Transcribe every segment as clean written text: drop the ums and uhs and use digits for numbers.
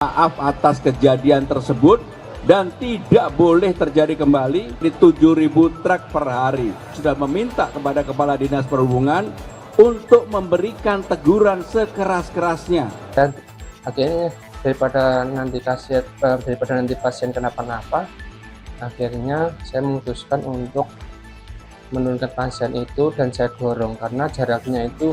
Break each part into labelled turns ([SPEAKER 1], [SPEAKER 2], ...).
[SPEAKER 1] Maaf atas kejadian tersebut dan tidak boleh terjadi kembali. Di 7.000 truk per hari. Sudah meminta kepada Kepala Dinas Perhubungan untuk memberikan teguran sekeras-kerasnya.
[SPEAKER 2] Dan akhirnya daripada nanti pasien kenapa-napa, akhirnya saya memutuskan untuk menurunkan pasien itu dan saya dorong karena jaraknya itu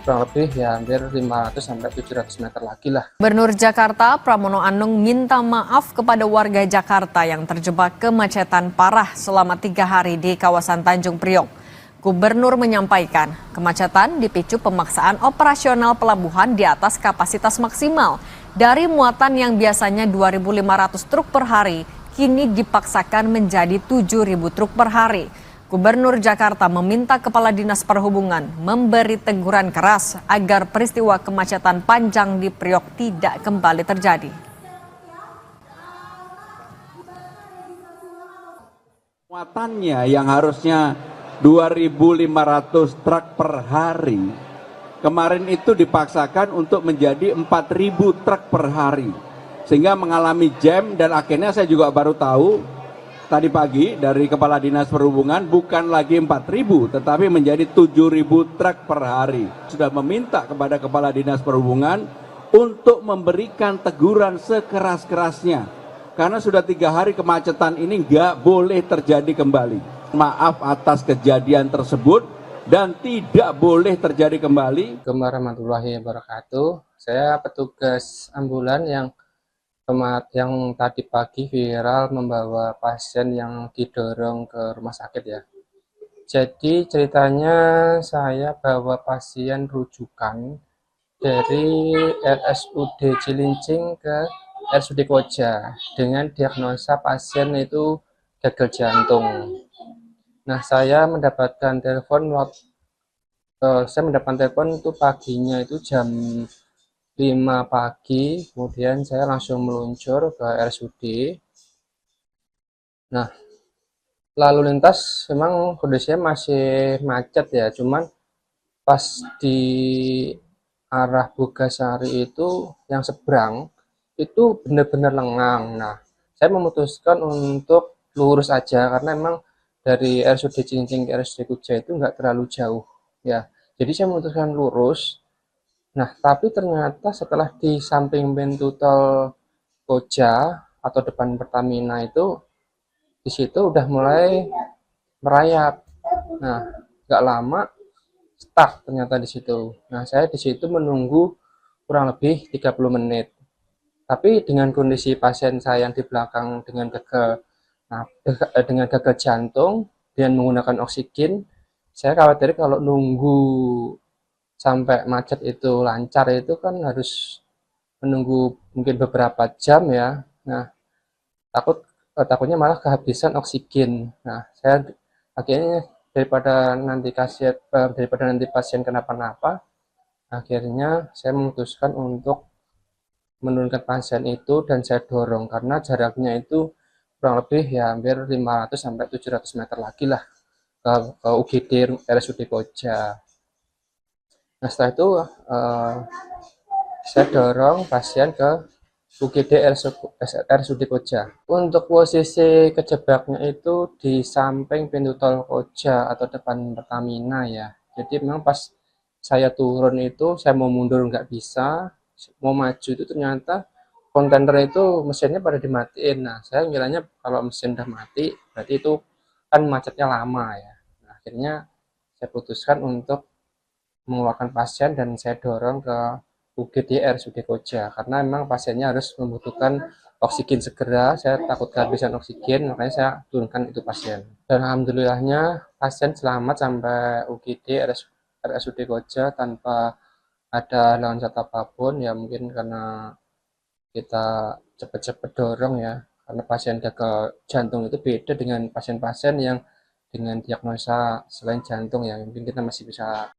[SPEAKER 2] kurang lebih ya hampir 500-700 meter lagi lah.
[SPEAKER 3] Gubernur Jakarta Pramono Anung minta maaf kepada warga Jakarta yang terjebak kemacetan parah selama 3 hari di kawasan Tanjung Priok. Gubernur menyampaikan kemacetan dipicu pemaksaan operasional pelabuhan di atas kapasitas maksimal. Dari muatan yang biasanya 2.500 truk per hari, kini dipaksakan menjadi 7.000 truk per hari. Gubernur Jakarta meminta Kepala Dinas Perhubungan memberi teguran keras agar peristiwa kemacetan panjang di Priok tidak kembali terjadi.
[SPEAKER 1] Muatannya yang harusnya 2.500 truk per hari, kemarin itu dipaksakan untuk menjadi 4.000 truk per hari. Sehingga mengalami jam dan akhirnya saya juga baru tahu tadi pagi dari Kepala Dinas Perhubungan bukan lagi 4.000 tetapi menjadi 7.000 truk per hari. Sudah meminta kepada Kepala Dinas Perhubungan untuk memberikan teguran sekeras-kerasnya. Karena sudah 3 hari kemacetan ini nggak boleh terjadi kembali. Maaf atas kejadian tersebut dan tidak boleh terjadi kembali.
[SPEAKER 2] Assalamualaikum warahmatullahi wabarakatuh. Saya petugas ambulan yang tadi pagi viral membawa pasien yang didorong ke rumah sakit ya. Jadi ceritanya saya bawa pasien rujukan dari RSUD Cilincing ke RSUD Koja dengan diagnosa pasien itu gagal jantung. Nah, saya mendapatkan telepon itu paginya itu jam 5 pagi, kemudian saya langsung meluncur ke RSUD. Nah, lalu lintas memang kondisinya masih macet ya, cuman pas di arah Bogasari itu yang seberang itu benar-benar lengang. Nah, saya memutuskan untuk lurus aja karena memang dari RSUD Cilincing ke RSUD Koja itu nggak terlalu jauh ya. Jadi saya memutuskan lurus. Nah, tapi ternyata setelah di samping pintu tol Koja atau depan Pertamina itu, di situ udah mulai merayap. Nah, nggak lama stuck ternyata di situ. Nah, saya di situ menunggu kurang lebih 30 menit. Tapi dengan kondisi pasien saya yang di belakang dengan gagal jantung dan menggunakan oksigen, saya khawatir kalau nunggu sampai macet itu lancar itu kan harus menunggu mungkin beberapa jam ya. Nah, takutnya malah kehabisan oksigen. Nah, saya akhirnya daripada nanti pasien kenapa-napa, akhirnya saya memutuskan untuk menurunkan pasien itu dan saya dorong karena jaraknya itu kurang lebih ya hampir 500-700 meter lagi lah ke UGD RSUD Koja. Nah, setelah itu saya dorong pasien ke UGD RSUD Koja. Untuk posisi kejebaknya itu di samping pintu tol Koja atau depan Pertamina ya. Jadi memang pas saya turun itu saya mau mundur nggak bisa, mau maju itu ternyata kontainer itu mesinnya pada dimatiin. Nah, saya ngiranya kalau mesin udah mati berarti itu kan macetnya lama ya. Nah, akhirnya saya putuskan untuk mengeluarkan pasien dan saya dorong ke UGD RSUD Koja karena memang pasiennya harus membutuhkan oksigen segera. Saya takut kehabisan oksigen, makanya saya turunkan itu pasien. Dan alhamdulillahnya pasien selamat sampai UGD RSUD Koja tanpa ada halangan apapun ya, mungkin karena kita cepat-cepat dorong ya, karena pasien gagal jantung itu beda dengan pasien-pasien yang dengan diagnosa selain jantung ya, mungkin kita masih bisa